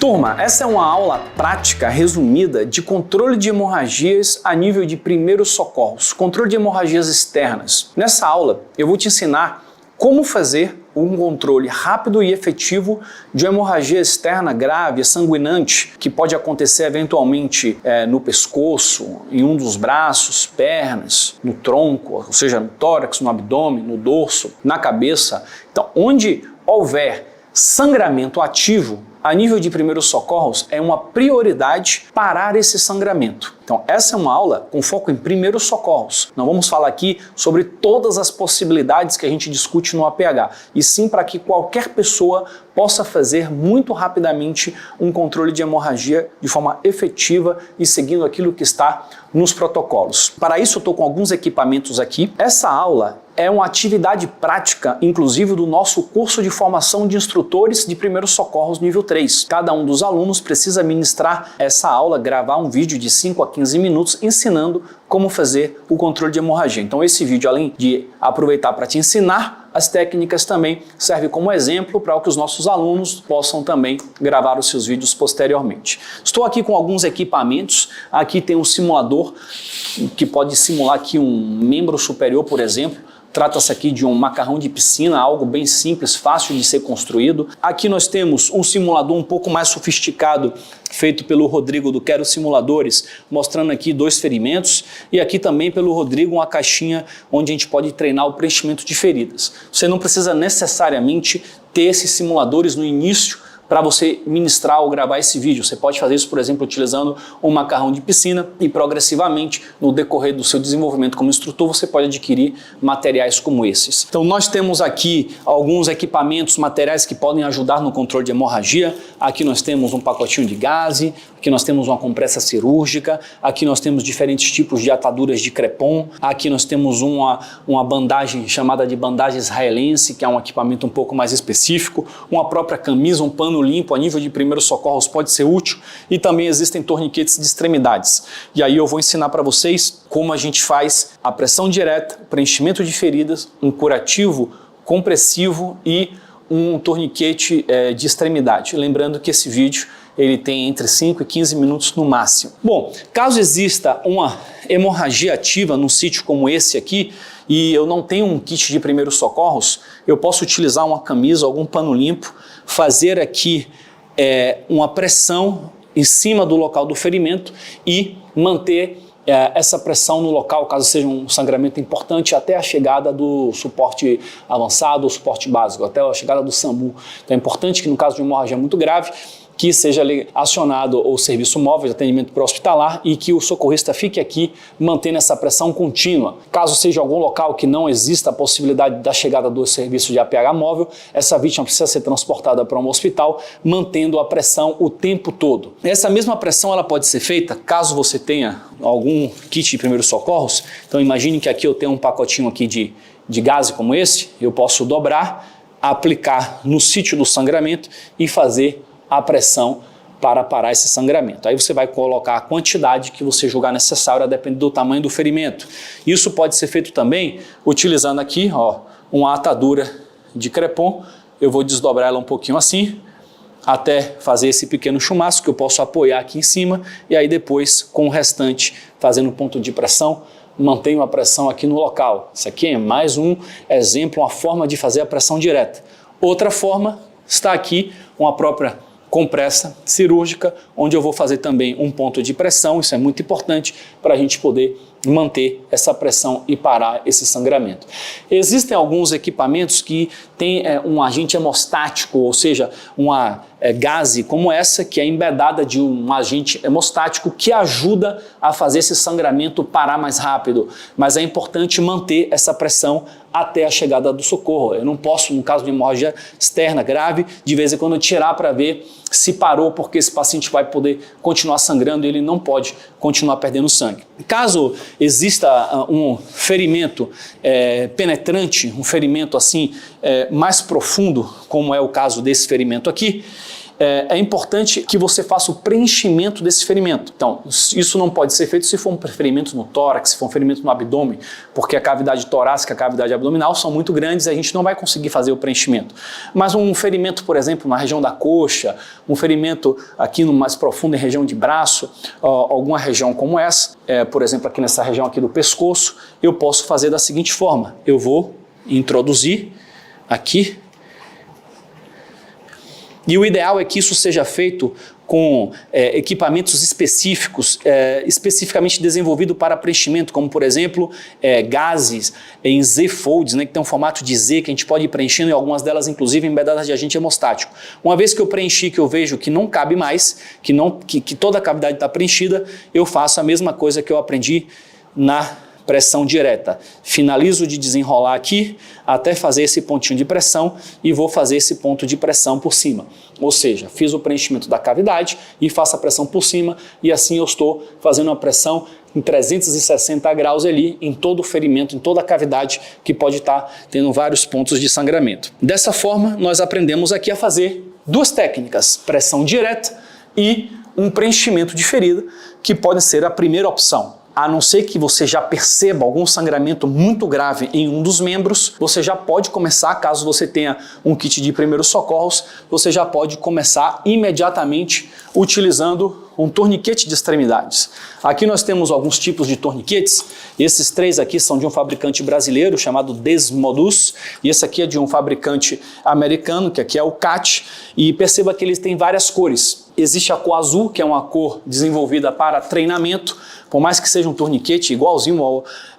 Turma, essa é uma aula prática resumida de controle de hemorragias a nível de primeiros socorros, controle de hemorragias externas. Nessa aula eu vou te ensinar como fazer um controle rápido e efetivo de uma hemorragia externa grave, sanguinante, que pode acontecer eventualmente no pescoço, em um dos braços, pernas, no tronco, ou seja, no tórax, no abdômen, no dorso, na cabeça. Então, onde houver sangramento ativo, a nível de primeiros socorros, é uma prioridade parar esse sangramento. Então, essa é uma aula com foco em primeiros socorros. Não vamos falar aqui sobre todas as possibilidades que a gente discute no APH, e sim para que qualquer pessoa possa fazer muito rapidamente um controle de hemorragia de forma efetiva e seguindo aquilo que está nos protocolos. Para isso, eu estou com alguns equipamentos aqui. Essa aula é uma atividade prática, inclusive do nosso curso de formação de instrutores de primeiros socorros nível 3. Cada um dos alunos precisa ministrar essa aula, gravar um vídeo de 5 a 15 minutos ensinando como fazer o controle de hemorragia. Então esse vídeo, além de aproveitar para te ensinar as técnicas, também serve como exemplo para que os nossos alunos possam também gravar os seus vídeos posteriormente. Estou aqui com alguns equipamentos. Aqui tem um simulador que pode simular aqui um membro superior, por exemplo. Trata-se aqui de um macarrão de piscina, algo bem simples, fácil de ser construído. Aqui nós temos um simulador um pouco mais sofisticado, feito pelo Rodrigo do Quero Simuladores, mostrando aqui 2 ferimentos. E aqui também pelo Rodrigo uma caixinha onde a gente pode treinar o preenchimento de feridas. Você não precisa necessariamente ter esses simuladores no início para você ministrar ou gravar esse vídeo. Você pode fazer isso, por exemplo, utilizando um macarrão de piscina e progressivamente, no decorrer do seu desenvolvimento como instrutor, você pode adquirir materiais como esses. Então nós temos aqui alguns equipamentos, materiais que podem ajudar no controle de hemorragia. Aqui nós temos um pacotinho de gaze, aqui nós temos uma compressa cirúrgica, aqui nós temos diferentes tipos de ataduras de crepom, aqui nós temos uma bandagem chamada de bandagem israelense, que é um equipamento um pouco mais específico, uma própria camisa, um pano limpo a nível de primeiros socorros pode ser útil, e também existem torniquetes de extremidades. E aí eu vou ensinar para vocês como a gente faz a pressão direta, preenchimento de feridas, um curativo compressivo e um torniquete de extremidade. Lembrando que esse vídeo ele tem entre 5 e 15 minutos no máximo. Bom, caso exista uma hemorragia ativa num sítio como esse aqui, e eu não tenho um kit de primeiros socorros, eu posso utilizar uma camisa, algum pano limpo, fazer aqui uma pressão em cima do local do ferimento e manter essa pressão no local, caso seja um sangramento importante, até a chegada do suporte avançado ou suporte básico, até a chegada do SAMU. Então é importante que no caso de uma hemorragia muito grave, que seja acionado o serviço móvel de atendimento pré-hospitalar e que o socorrista fique aqui mantendo essa pressão contínua. Caso seja algum local que não exista a possibilidade da chegada do serviço de APH móvel, essa vítima precisa ser transportada para um hospital, mantendo a pressão o tempo todo. Essa mesma pressão ela pode ser feita caso você tenha algum kit de primeiros socorros. Então imagine que aqui eu tenho um pacotinho aqui de gás como esse, eu posso dobrar, aplicar no sítio do sangramento e fazer a pressão para parar esse sangramento. Aí você vai colocar a quantidade que você julgar necessária, dependendo do tamanho do ferimento. Isso pode ser feito também utilizando aqui uma atadura de crepom. Eu vou desdobrar ela um pouquinho assim, até fazer esse pequeno chumaço que eu posso apoiar aqui em cima, e aí depois, com o restante, fazendo ponto de pressão, mantenho a pressão aqui no local. Isso aqui é mais um exemplo, uma forma de fazer a pressão direta. Outra forma está aqui, uma própria compressa cirúrgica, onde eu vou fazer também um ponto de pressão. Isso é muito importante para a gente poder manter essa pressão e parar esse sangramento. Existem alguns equipamentos que têm um agente hemostático, ou seja, uma gaze como essa, que é embedada de um agente hemostático que ajuda a fazer esse sangramento parar mais rápido. Mas é importante manter essa pressão até a chegada do socorro. Eu não posso, no caso de hemorragia externa grave, de vez em quando tirar para ver se parou, porque esse paciente vai poder continuar sangrando e ele não pode continuar perdendo sangue. Caso exista um ferimento penetrante, um ferimento assim mais profundo, como é o caso desse ferimento aqui, é importante que você faça o preenchimento desse ferimento. Então, isso não pode ser feito se for um ferimento no tórax, se for um ferimento no abdômen, porque a cavidade torácica e a cavidade abdominal são muito grandes e a gente não vai conseguir fazer o preenchimento. Mas um ferimento, por exemplo, na região da coxa, um ferimento aqui no mais profundo em região de braço, alguma região como essa, por exemplo, aqui nessa região aqui do pescoço, eu posso fazer da seguinte forma: eu vou introduzir aqui, e o ideal é que isso seja feito com equipamentos específicos, especificamente desenvolvido para preenchimento, como por exemplo gases em Z-folds, né, que tem um formato de Z que a gente pode ir preenchendo, e algumas delas inclusive embedadas de agente hemostático. Uma vez que eu preenchi, que eu vejo que não cabe mais, que toda a cavidade está preenchida, eu faço a mesma coisa que eu aprendi na pressão direta. Finalizo de desenrolar aqui até fazer esse pontinho de pressão e vou fazer esse ponto de pressão por cima. Ou seja, fiz o preenchimento da cavidade e faço a pressão por cima, e assim eu estou fazendo uma pressão em 360 graus ali em todo o ferimento, em toda a cavidade que pode estar tendo vários pontos de sangramento. Dessa forma, nós aprendemos aqui a fazer duas técnicas: pressão direta e um preenchimento de ferida, que pode ser a primeira opção. A não ser que você já perceba algum sangramento muito grave em um dos membros, você já pode começar, caso você tenha um kit de primeiros socorros, você já pode começar imediatamente utilizando um torniquete de extremidades. Aqui nós temos alguns tipos de torniquetes. Esses três aqui são de um fabricante brasileiro chamado Desmodus, e esse aqui é de um fabricante americano, que aqui é o CAT, e perceba que eles têm várias cores. Existe a cor azul, que é uma cor desenvolvida para treinamento. Por mais que seja um torniquete igualzinho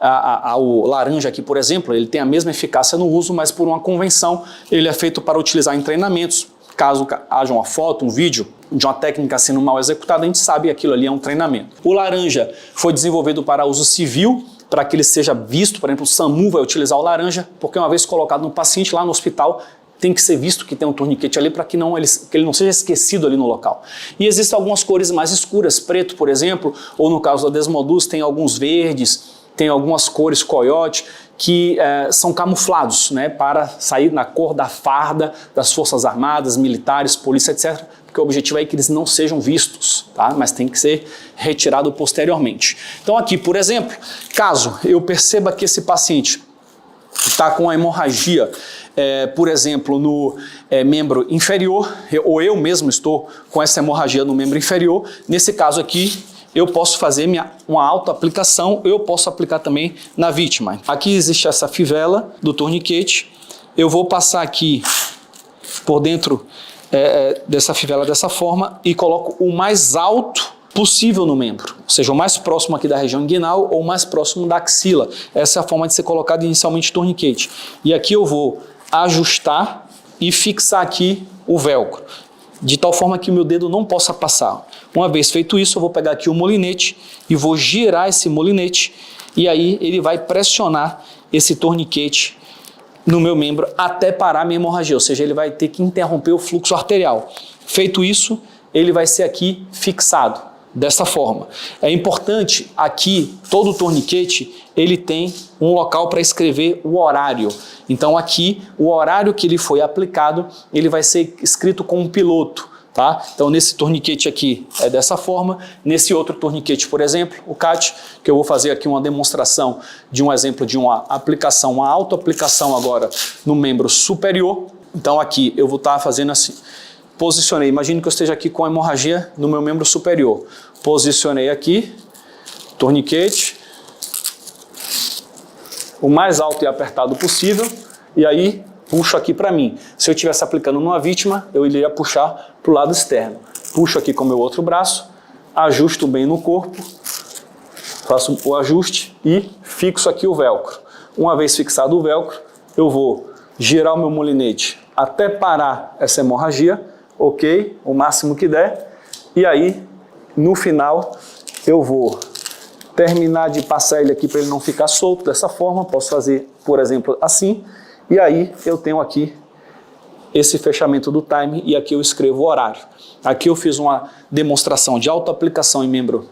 ao laranja aqui, por exemplo, ele tem a mesma eficácia no uso, mas por uma convenção ele é feito para utilizar em treinamentos. Caso haja uma foto, um vídeo de uma técnica sendo mal executada, a gente sabe que aquilo ali é um treinamento. O laranja foi desenvolvido para uso civil, para que ele seja visto. Por exemplo, o SAMU vai utilizar o laranja, porque uma vez colocado no paciente lá no hospital, tem que ser visto que tem um torniquete ali para que ele não seja esquecido ali no local. E existem algumas cores mais escuras, preto, por exemplo, ou no caso da Desmodus tem alguns verdes, tem algumas cores coiote, que são camuflados, né, para sair na cor da farda das Forças Armadas, militares, polícia, etc., porque o objetivo é que eles não sejam vistos, tá? Mas tem que ser retirado posteriormente. Então aqui, por exemplo, caso eu perceba que esse paciente está com a hemorragia, por exemplo, no membro inferior, ou eu mesmo estou com essa hemorragia no membro inferior, nesse caso aqui, eu posso fazer uma autoaplicação, eu posso aplicar também na vítima. Aqui existe essa fivela do torniquete, eu vou passar aqui por dentro dessa fivela dessa forma e coloco o mais alto possível no membro, ou seja, o mais próximo aqui da região inguinal ou o mais próximo da axila. Essa é a forma de ser colocado inicialmente o torniquete. E aqui eu vou ajustar e fixar aqui o velcro, de tal forma que o meu dedo não possa passar. Uma vez feito isso, eu vou pegar aqui o molinete e vou girar esse molinete, e aí ele vai pressionar esse torniquete no meu membro até parar a minha hemorragia, ou seja, ele vai ter que interromper o fluxo arterial. Feito isso, ele vai ser aqui fixado dessa forma. É importante aqui, todo torniquete, ele tem um local para escrever o horário. Então aqui, o horário que ele foi aplicado, ele vai ser escrito com um piloto, tá? Então nesse torniquete aqui é dessa forma. Nesse outro torniquete, por exemplo, o CAT, que eu vou fazer aqui uma demonstração de um exemplo de uma aplicação, uma autoaplicação agora no membro superior. Então aqui eu vou estar fazendo assim. Posicionei, imagine que eu esteja aqui com a hemorragia no meu membro superior. Posicionei aqui, torniquete, o mais alto e apertado possível, e aí puxo aqui para mim. Se eu estivesse aplicando numa vítima, eu iria puxar para o lado externo. Puxo aqui com o meu outro braço, ajusto bem no corpo, faço o ajuste e fixo aqui o velcro. Uma vez fixado o velcro, eu vou girar o meu molinete até parar essa hemorragia, ok, o máximo que der, e aí no final eu vou terminar de passar ele aqui para ele não ficar solto dessa forma. Posso fazer, por exemplo, assim, e aí eu tenho aqui esse fechamento do time e aqui eu escrevo o horário. Aqui eu fiz uma demonstração de autoaplicação em membro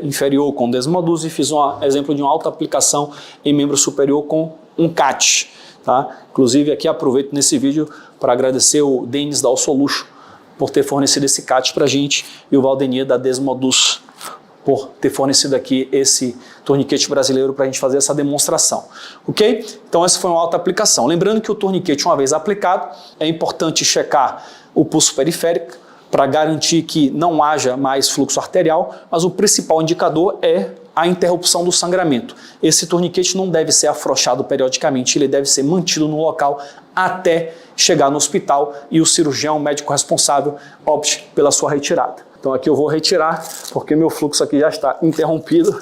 inferior com Desmodus e fiz um exemplo de uma autoaplicação em membro superior com um CAT. Tá? Inclusive aqui aproveito nesse vídeo para agradecer o Denis da Alsoluxo por ter fornecido esse CAT para a gente e o Valdemir da Desmodus por ter fornecido aqui esse torniquete brasileiro para a gente fazer essa demonstração, ok? Então essa foi uma autoaplicação. Lembrando que o torniquete, uma vez aplicado, é importante checar o pulso periférico para garantir que não haja mais fluxo arterial, mas o principal indicador é a interrupção do sangramento. Esse torniquete não deve ser afrouxado periodicamente, ele deve ser mantido no local até chegar no hospital e o cirurgião, o médico responsável, opte pela sua retirada. Então aqui eu vou retirar, porque meu fluxo aqui já está interrompido.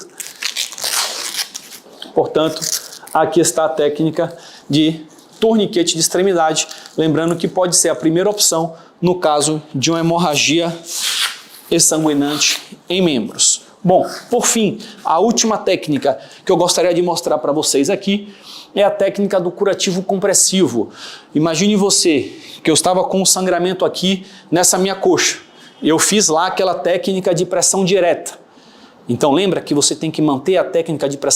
Portanto, aqui está a técnica de torniquete de extremidade, lembrando que pode ser a primeira opção no caso de uma hemorragia exsanguinante em membros. Bom, por fim, a última técnica que eu gostaria de mostrar para vocês aqui é a técnica do curativo compressivo. Imagine você que eu estava com um sangramento aqui nessa minha coxa. Eu fiz lá aquela técnica de pressão direta. Então lembra que você tem que manter a técnica de pressão